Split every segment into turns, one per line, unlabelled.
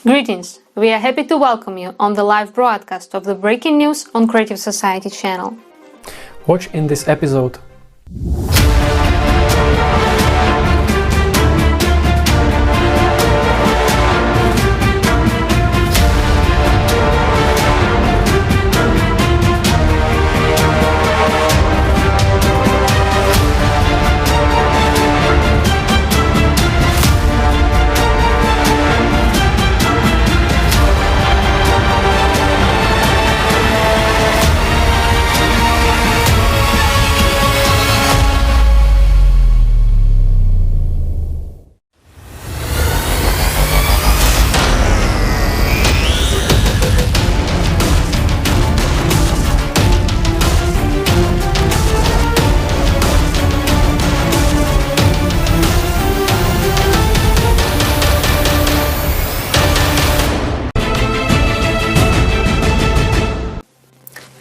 Greetings! We are happy to welcome you on the live broadcast of the Breaking News on Creative Society channel.
Watch in this episode.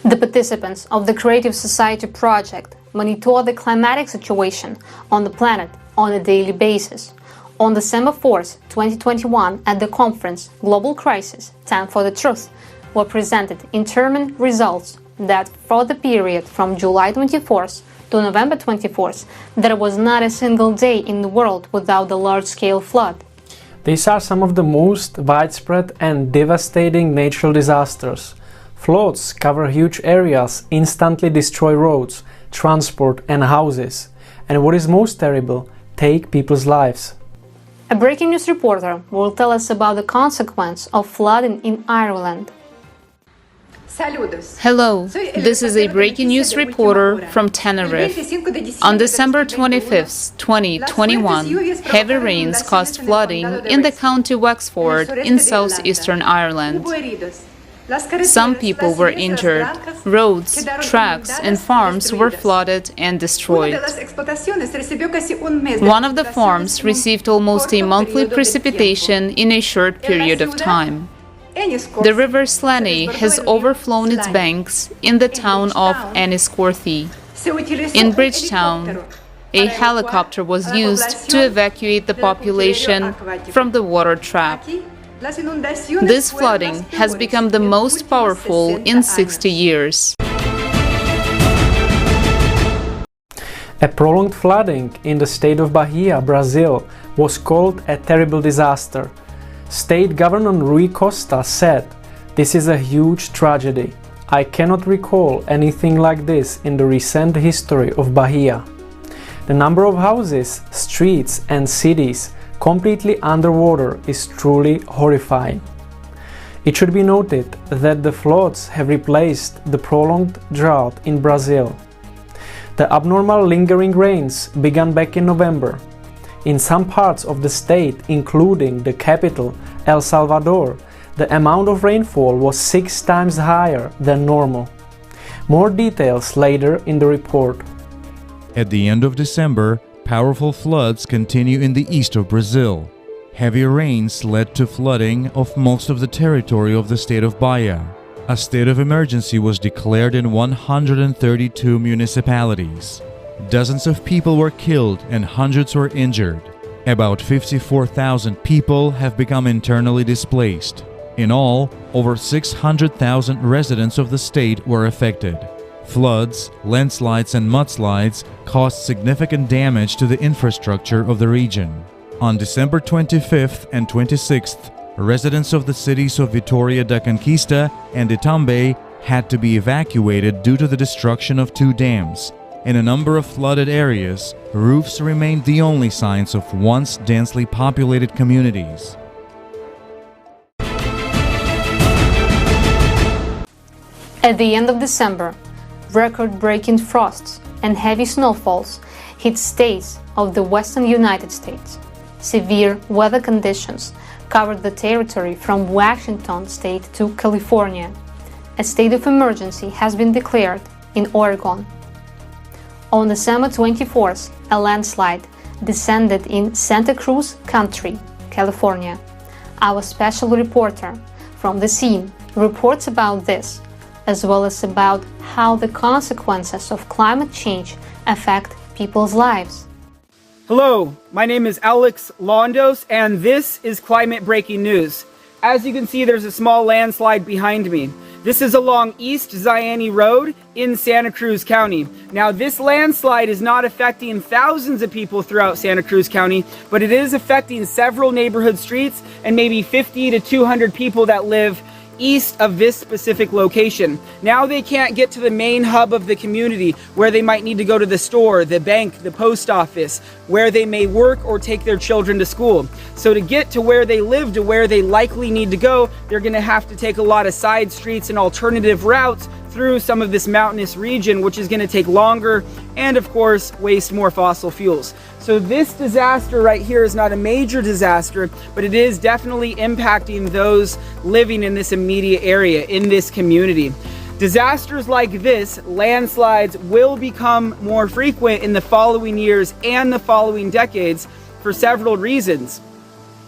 The participants of the Creative Society project monitor the climatic situation on the planet on a daily basis. On December 4, 2021, at the conference Global Crisis – Time for the Truth, were presented interim results that for the period from July 24th to November 24th, there was not a single day in the world without a large-scale flood.
These are some of the most widespread and devastating natural disasters. Floods cover huge areas, instantly destroy roads, transport and houses, and what is most terrible, take people's lives.
A breaking news reporter will tell us about the consequence of flooding in Ireland.
Hello, this is a breaking news reporter from Tenerife. On December 25, 2021, heavy rains caused flooding in the county Wexford in southeastern Ireland. Some people were injured. Roads, tracks, and farms were flooded and destroyed. One of the farms received almost a monthly precipitation in a short period of time. The river Slaney has overflown its banks in the town of Enniscorthy. In Bridgetown, a helicopter was used to evacuate the population from the water trap. This flooding has become the most powerful in 60 years.
A prolonged flooding in the state of Bahia, Brazil, was called a terrible disaster. State Governor Rui Costa said, "This is a huge tragedy. I cannot recall anything like this in the recent history of Bahia." The number of houses, streets and cities completely underwater is truly horrifying. It should be noted that the floods have replaced the prolonged drought in Brazil. The abnormal lingering rains began back in November. In some parts of the state, including the capital, El Salvador, the amount of rainfall was 6 times higher than normal. More details later in the report.
At the end of December, powerful floods continue in the east of Brazil. Heavy rains led to flooding of most of the territory of the state of Bahia. A state of emergency was declared in 132 municipalities. Dozens of people were killed and hundreds were injured. About 54,000 people have become internally displaced. In all, over 600,000 residents of the state were affected. Floods, landslides and mudslides caused significant damage to the infrastructure of the region. On December 25th and 26th, residents of the cities of Vitória da Conquista and Itambe had to be evacuated due to the destruction of 2 dams. In a number of flooded areas, roofs remained the only signs of once densely populated communities.
At the end of December, record-breaking frosts and heavy snowfalls hit states of the western United States. Severe weather conditions covered the territory from Washington state to California. A state of emergency has been declared in Oregon. On December 24th, a landslide descended in Santa Cruz County, California. Our special reporter from the scene reports about this, as well as about how the consequences of climate change affect people's lives.
Hello, my name is Alex Londos, and this is Climate Breaking News. As you can see, there's a small landslide behind me. This is along East Zayani Road in Santa Cruz County. Now, this landslide is not affecting thousands of people throughout Santa Cruz County, but it is affecting several neighborhood streets and maybe 50 to 200 people that live east of this specific location. Now they can't get to the main hub of the community where they might need to go to the store, the bank, the post office, where they may work or take their children to school. So to get to where they live, to where they likely need to go, they're going to have to take a lot of side streets and alternative routes through some of this mountainous region, which is going to take longer and of course waste more fossil fuels. So this disaster right here is not a major disaster, but it is definitely impacting those living in this immediate area, in this community. Disasters like this, landslides, will become more frequent in the following years and the following decades for several reasons.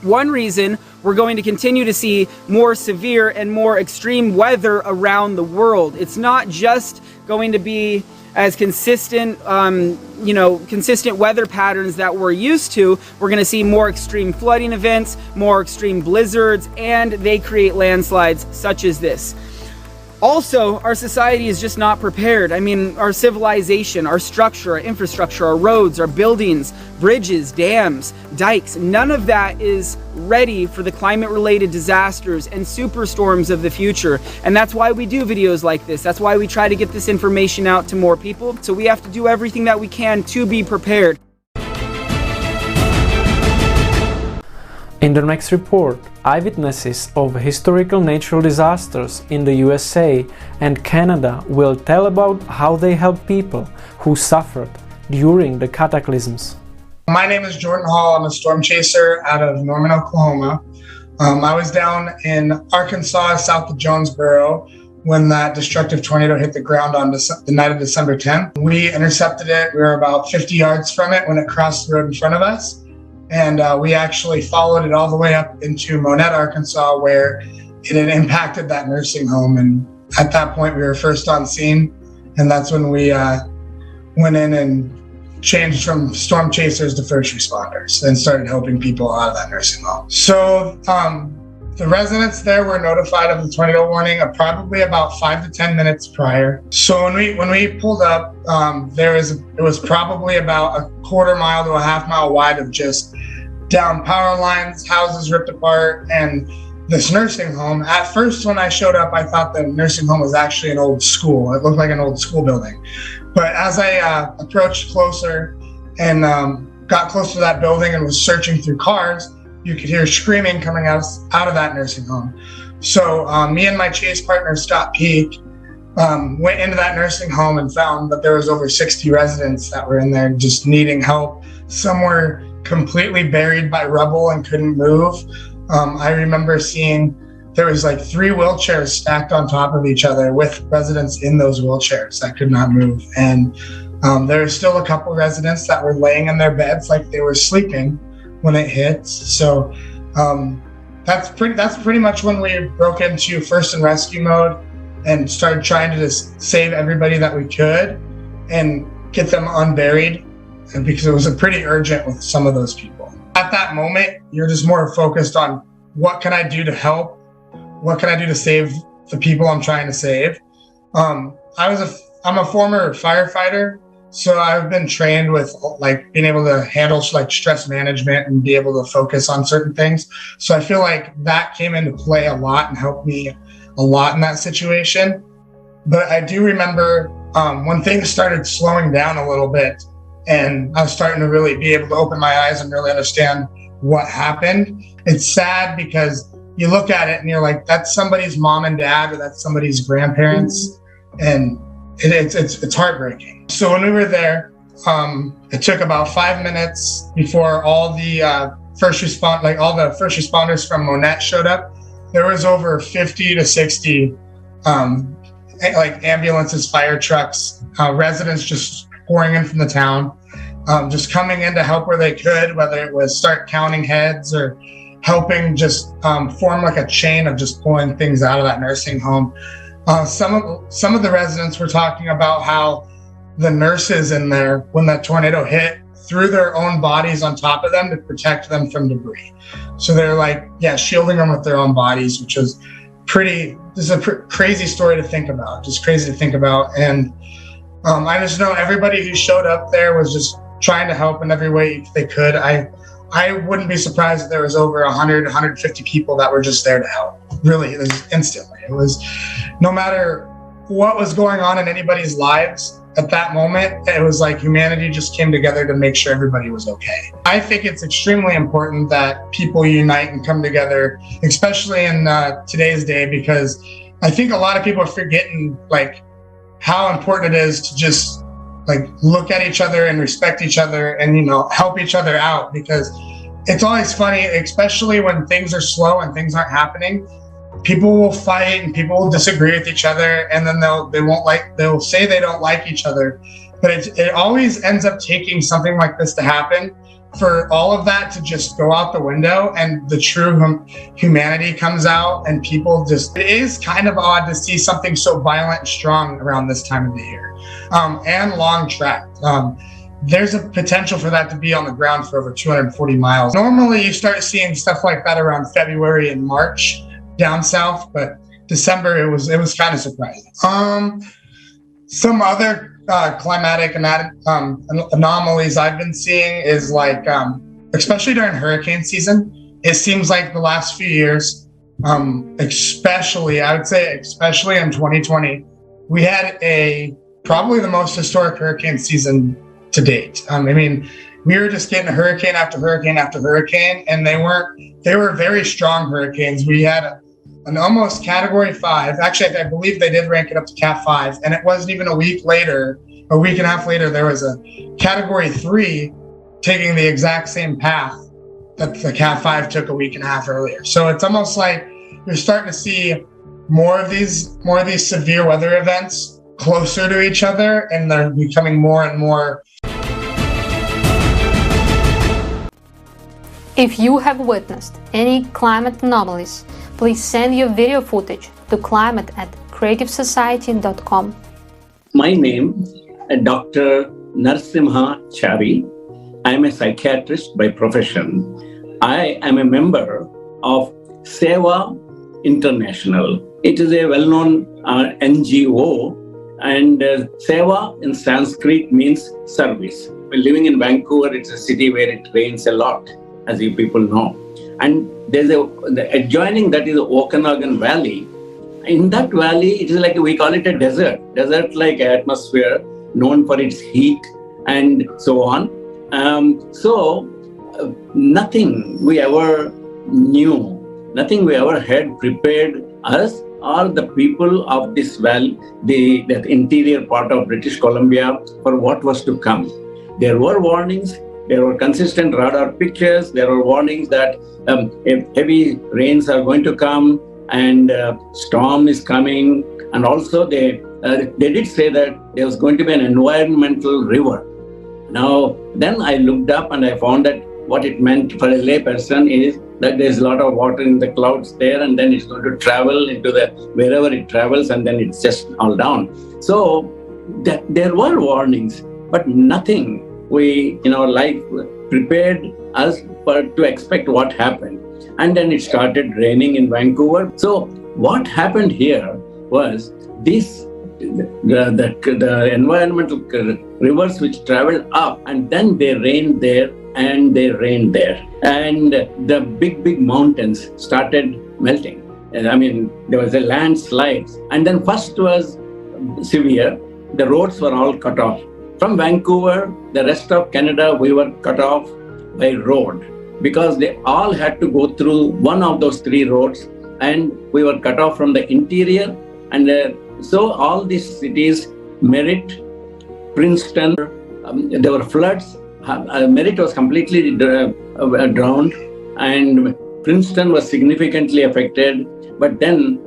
One reason, we're going to continue to see more severe and more extreme weather around the world. It's not just going to be as consistent, consistent weather patterns that we're used to. We're going to see more extreme flooding events, more extreme blizzards, and they create landslides such as this. Also, our society is just not prepared. I mean, our civilization, our structure, our infrastructure, our roads, our buildings, bridges, dams, dikes, none of that is ready for the climate-related disasters and superstorms of the future. And that's why we do videos like this. That's why we try to get this information out to more people. So we have to do everything that we can to be prepared.
In the next report, eyewitnesses of historical natural disasters in the USA and Canada will tell about how they help people who suffered during the cataclysms.
My name is Jordan Hall. I'm a storm chaser out of Norman, Oklahoma. I was down in Arkansas, south of Jonesboro, when that destructive tornado hit the ground on the night of December 10th. We intercepted it. We were about 50 yards from it when it crossed the road in front of us. And we actually followed it all the way up into Monette, Arkansas, where it had impacted that nursing home. And at that point, we were first on scene. And that's when we went in and changed from storm chasers to first responders and started helping people out of that nursing home. So the residents there were notified of the tornado warning probably about 5 to 10 minutes prior. So when we pulled up, it was probably about a quarter mile to a half mile wide of just down power lines, houses ripped apart, and this nursing home. At first, when I showed up, I thought the nursing home was actually an old school. It looked like an old school building. But as I approached closer and got close to that building and was searching through cars, you could hear screaming coming out of that nursing home. So me and my chase partner, Scott Peak, went into that nursing home and found that there was over 60 residents that were in there just needing help. Some were completely buried by rubble and couldn't move. I remember seeing there was like 3 wheelchairs stacked on top of each other with residents in those wheelchairs that could not move. And there were still a couple residents that were laying in their beds like they were sleeping when it hit. So that's pretty much when we broke into first and rescue mode and started trying to just save everybody that we could and get them unburied, and because it was pretty urgent with some of those people. At that moment, you're just more focused on what can I do to help? What can I do to save the people I'm trying to save? I'm a former firefighter, so I've been trained with like being able to handle like stress management and be able to focus on certain things. So I feel like that came into play a lot and helped me a lot in that situation. But I do remember when things started slowing down a little bit and I was starting to really be able to open my eyes and really understand what happened. It's sad because you look at it and you're like, that's somebody's mom and dad, or that's somebody's grandparents. And it's heartbreaking. So when we were there, it took about 5 minutes before all the first responders from Monette showed up. There was over 50 to 60 like ambulances, fire trucks, residents just pouring in from the town, just coming in to help where they could, whether it was start counting heads or helping just form like a chain of just pulling things out of that nursing home. Some of the residents were talking about how the nurses in there, when that tornado hit, threw their own bodies on top of them to protect them from debris. So they're like, yeah, shielding them with their own bodies, which is this is a crazy story to think about, just crazy to think about. And I just know everybody who showed up there was just trying to help in every way they could. I wouldn't be surprised if there was over 100, 150 people that were just there to help. Really, it was instantly. It was no matter what was going on in anybody's lives at that moment, it was like humanity just came together to make sure everybody was okay. I think it's extremely important that people unite and come together, especially in today's day, because I think a lot of people are forgetting like how important it is to just like look at each other and respect each other and, you know, help each other out, because it's always funny, especially when things are slow and things aren't happening. People will fight and people will disagree with each other, and then they'll say they don't like each other. But it always ends up taking something like this to happen for all of that to just go out the window, and the true humanity comes out, and people just, it is kind of odd to see something so violent and strong around this time of the year, and long tracked. There's a potential for that to be on the ground for over 240 miles. Normally you start seeing stuff like that around February and March down south, but December it was kind of surprising. Some other climatic anomalies I've been seeing is like, especially during hurricane season, it seems like the last few years, especially in 2020, we had probably the most historic hurricane season to date. I mean, we were just getting hurricane after hurricane after hurricane, and they were very strong hurricanes. We had an almost Category 5. Actually, I believe they did rank it up to Cat 5, and it wasn't even a week and a half later, there was a Category 3 taking the exact same path that the Cat 5 took a week and a half earlier. So it's almost like you're starting to see more of these severe weather events closer to each other, and they're becoming more and more.
If you have witnessed any climate anomalies, please send your video footage to climate@creativesociety.com.
My name is Dr. Narsimha Chari. I am a psychiatrist by profession. I am a member of Seva International. It is a well-known NGO, and Seva in Sanskrit means service. Living in Vancouver, it's a city where it rains a lot, as you people know. And there's the adjoining that is the Okanagan Valley. In that valley, it is like, we call it a desert-like atmosphere, known for its heat and so on. Nothing we ever knew, nothing we ever had prepared us or the people of this valley, that interior part of British Columbia, for what was to come. There were warnings. There were consistent radar pictures. There were warnings that heavy rains are going to come and storm is coming. And also they did say that there was going to be an environmental river. Now, then I looked up and I found that what it meant for a layperson is that there's a lot of water in the clouds there, and then it's going to travel into wherever it travels, and then it's just all down. So there were warnings, but nothing we in our life prepared us to expect what happened. And then it started raining in Vancouver. So what happened here was the environmental rivers which traveled up, and then they rained there and they rained there. And the big mountains started melting. And I mean, there was a landslide. And then first was severe. The roads were all cut off. From Vancouver, the rest of Canada, we were cut off by road because they all had to go through one of those three roads, and we were cut off from the interior. And so all these cities, Merritt, Princeton, there were floods. Merritt was completely drowned, and Princeton was significantly affected. But then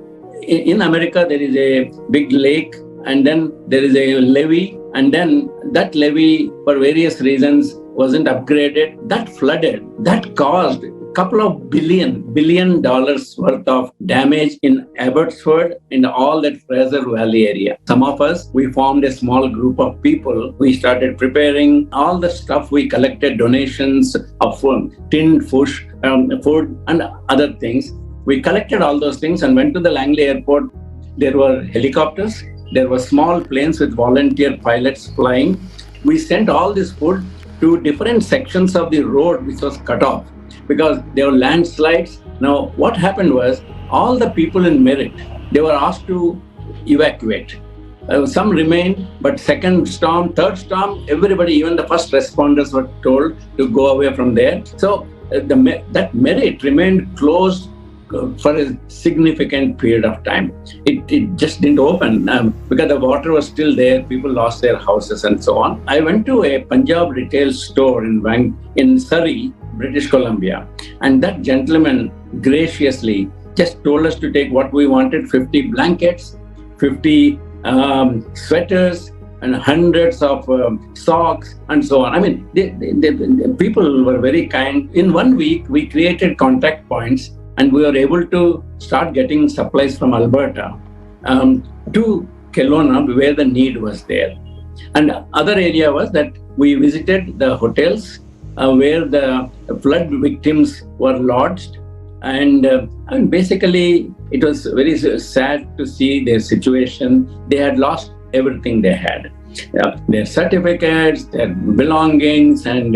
in America, there is a big lake, and then there is a levee, and then that levee, for various reasons, wasn't upgraded. That flooded. That caused couple of billion dollars worth of damage in Abbotsford and all that Fraser Valley area. Some of us, we formed a small group of people. We started preparing all the stuff. We collected donations of tinned food and other things. We collected all those things and went to the Langley airport. There were helicopters. There were small planes with volunteer pilots flying. We sent all this food to different sections of the road which was cut off because there were landslides. Now, what happened was all the people in Merritt, they were asked to evacuate. Some remained, but second storm, third storm, everybody, even the first responders were told to go away from there. So that Merritt remained closed for a significant period of time. It just didn't open because the water was still there. People lost their houses and so on. I went to a Punjab retail store in Surrey, British Columbia, and that gentleman graciously just told us to take what we wanted: 50 blankets, 50 sweaters, and hundreds of socks and so on. I mean, the people were very kind. In 1 week, we created contact points and we were able to start getting supplies from Alberta to Kelowna where the need was there. And other area was that we visited the hotels where the flood victims were lodged. And basically, it was very sad to see their situation. They had lost everything they had. Their certificates, their belongings, and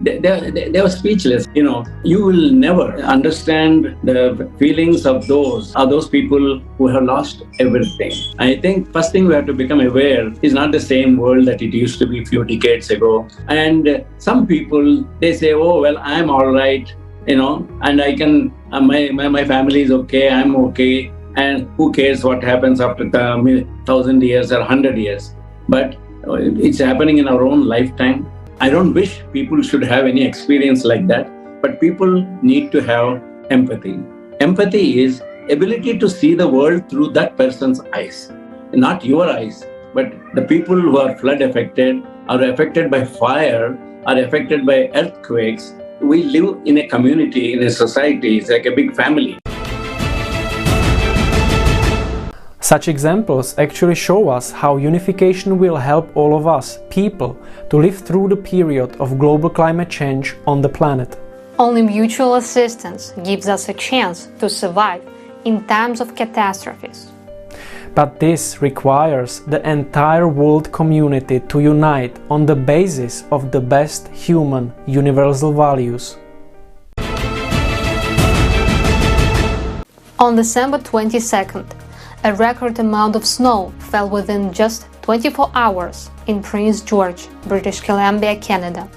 they were speechless. You know, you will never understand the feelings of those people who have lost everything. I think first thing we have to become aware is not the same world that it used to be a few decades ago. And some people, they say, oh, well, I'm all right, you know, and I can, my family is okay, I'm okay. And who cares what happens after 1,000 years or 100 years? But it's happening in our own lifetime. I don't wish people should have any experience like that, but people need to have empathy. Empathy is ability to see the world through that person's eyes, not your eyes, but the people who are flood affected, are affected by fire, are affected by earthquakes. We live in a community, in a society. It's like a big family.
Such examples actually show us how unification will help all of us, people, to live through the period of global climate change on the planet.
Only mutual assistance gives us a chance to survive in times of catastrophes.
But this requires the entire world community to unite on the basis of the best human universal values.
On December 22nd, a record amount of snow fell within just 24 hours in Prince George, British Columbia, Canada.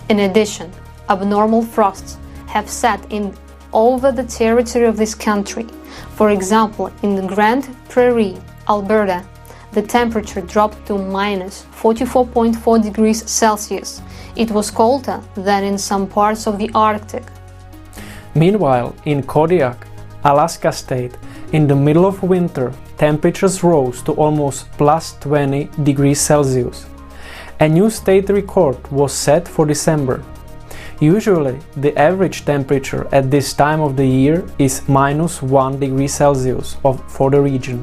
In addition, abnormal frosts have set in over the territory of this country. For example, in the Grande Prairie, Alberta, the temperature dropped to minus 44.4 degrees Celsius. It was colder than in some parts of the Arctic.
Meanwhile, in Kodiak, Alaska State, in the middle of winter, temperatures rose to almost plus 20 degrees Celsius. A new state record was set for December. Usually, the average temperature at this time of the year is minus 1 degree Celsius for the region.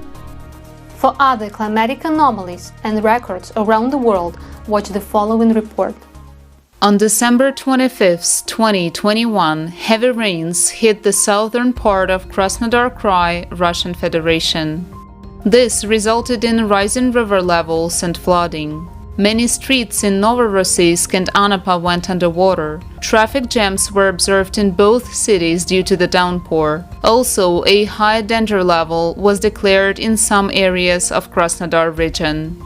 For other climatic anomalies and records around the world, watch the following report.
On December 25, 2021, heavy rains hit the southern part of Krasnodar Krai, Russian Federation. This resulted in rising river levels and flooding. Many streets in Novorossiysk and Anapa went underwater. Traffic jams were observed in both cities due to the downpour. Also, a high danger level was declared in some areas of Krasnodar region.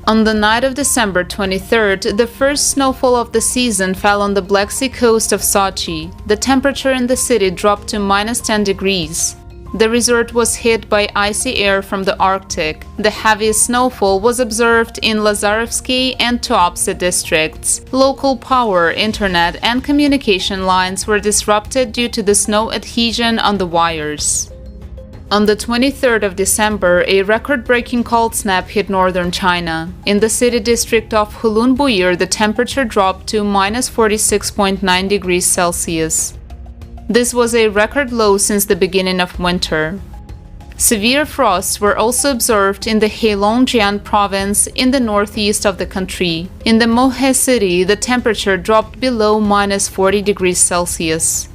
On the night of December 23rd, the first snowfall of the season fell on the Black Sea coast of Sochi. The temperature in the city dropped to minus 10 degrees. The resort was hit by icy air from the Arctic. The heaviest snowfall was observed in Lazarevsky and Tuapse districts. Local power, internet, and communication lines were disrupted due to the snow adhesion on the wires. On the 23rd of December, a record-breaking cold snap hit northern China. In the city district of Hulunbuir, the temperature dropped to minus 46.9 degrees Celsius. This was a record low since the beginning of winter. Severe frosts were also observed in the Heilongjiang province in the northeast of the country. In the Mohe city, the temperature dropped below -40 degrees Celsius.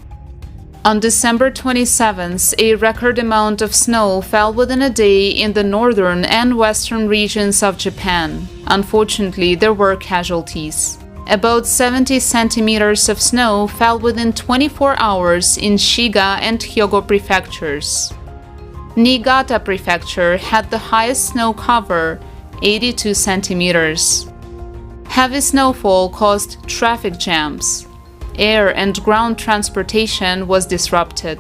On December 27th, a record amount of snow fell within a day in the northern and western regions of Japan. Unfortunately, there were casualties. About 70 centimeters of snow fell within 24 hours in Shiga and Hyogo prefectures. Niigata Prefecture had the highest snow cover, 82 centimeters. Heavy snowfall caused traffic jams. Air and ground transportation was disrupted.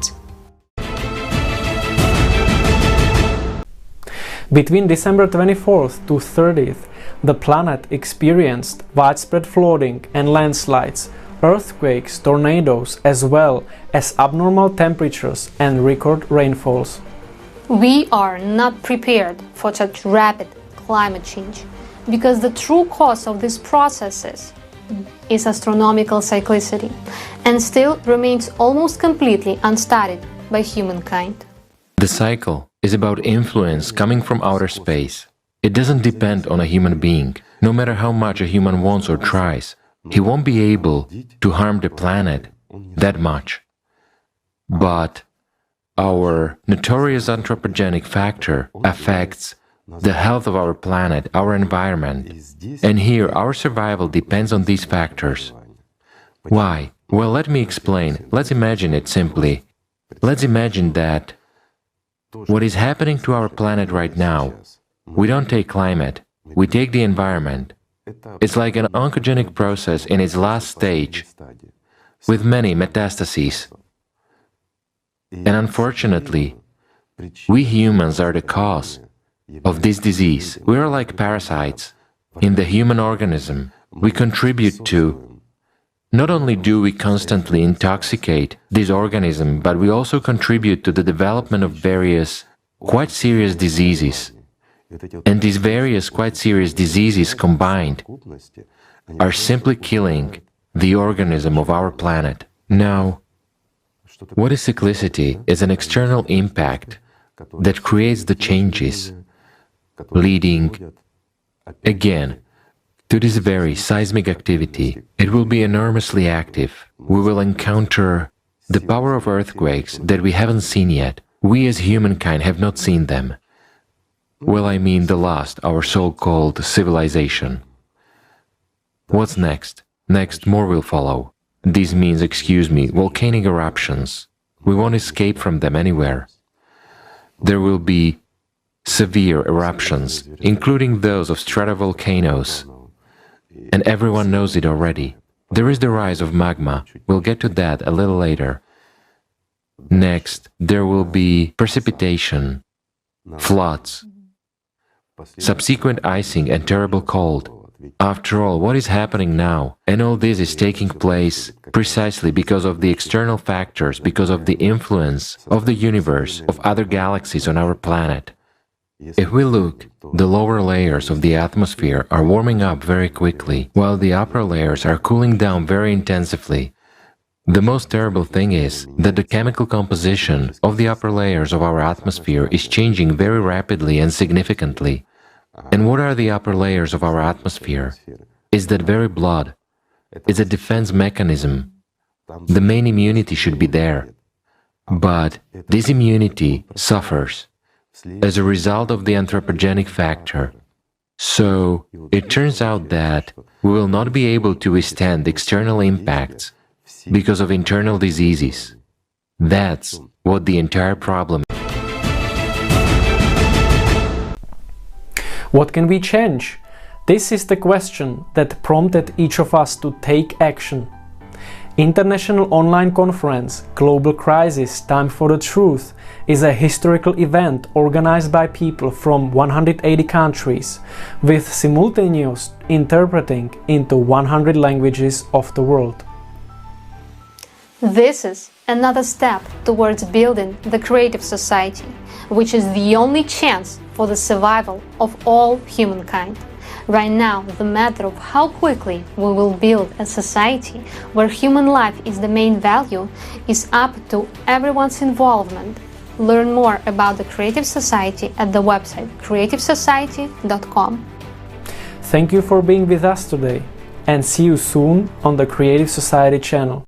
Between December 24th to 30th, the planet experienced widespread flooding and landslides, earthquakes, tornadoes, as well as abnormal temperatures and record rainfalls.
We are not prepared for such rapid climate change because the true cause of these processes is astronomical cyclicity and still remains almost completely unstudied by humankind.
The cycle is about influence coming from outer space. It doesn't depend on a human being. No matter how much a human wants or tries, he won't be able to harm the planet that much. But our notorious anthropogenic factor affects the health of our planet, our environment, and here our survival depends on these factors. Why? Well, let me explain. Let's imagine it simply. Let's imagine that what is happening to our planet right now, we don't take climate, we take the environment. It's like an oncogenic process in its last stage, with many metastases. And unfortunately, we humans are the cause of this disease. We are like parasites in the human organism. We contribute to, not only do we constantly intoxicate this organism, but we also contribute to the development of various quite serious diseases. And these various quite serious diseases combined are simply killing the organism of our planet. Now, what is cyclicity? Is an external impact that creates the changes, leading, again, to this very seismic activity. It will be enormously active. We will encounter the power of earthquakes that we haven't seen yet. We as humankind have not seen them. Well, I mean the last, our so-called civilization. What's next? Next, more will follow. This means, volcanic eruptions. We won't escape from them anywhere. There will be severe eruptions, including those of stratovolcanoes. And everyone knows it already. There is the rise of magma. We'll get to that a little later. Next, there will be precipitation, floods, subsequent icing and terrible cold. After all, what is happening now? And all this is taking place precisely because of the external factors, because of the influence of the universe, of other galaxies on our planet. If we look, the lower layers of the atmosphere are warming up very quickly, while the upper layers are cooling down very intensively. The most terrible thing is that the chemical composition of the upper layers of our atmosphere is changing very rapidly and significantly. And what are the upper layers of our atmosphere? Is that very blood. It's a defense mechanism. The main immunity should be there. But this immunity suffers as a result of the anthropogenic factor. So it turns out that we will not be able to withstand external impacts because of internal diseases. That's what the entire problem is.
What can we change? This is the question that prompted each of us to take action. International online conference Global Crisis Time for the Truth is a historical event organized by people from 180 countries with simultaneous interpreting into 100 languages of the world.
This is another step towards building the creative society, which is the only chance for the survival of all humankind. Right now, the matter of how quickly we will build a society where human life is the main value is up to everyone's involvement. Learn more about the Creative Society at the website creativesociety.com.
Thank you for being with us today, and see you soon on the Creative Society channel.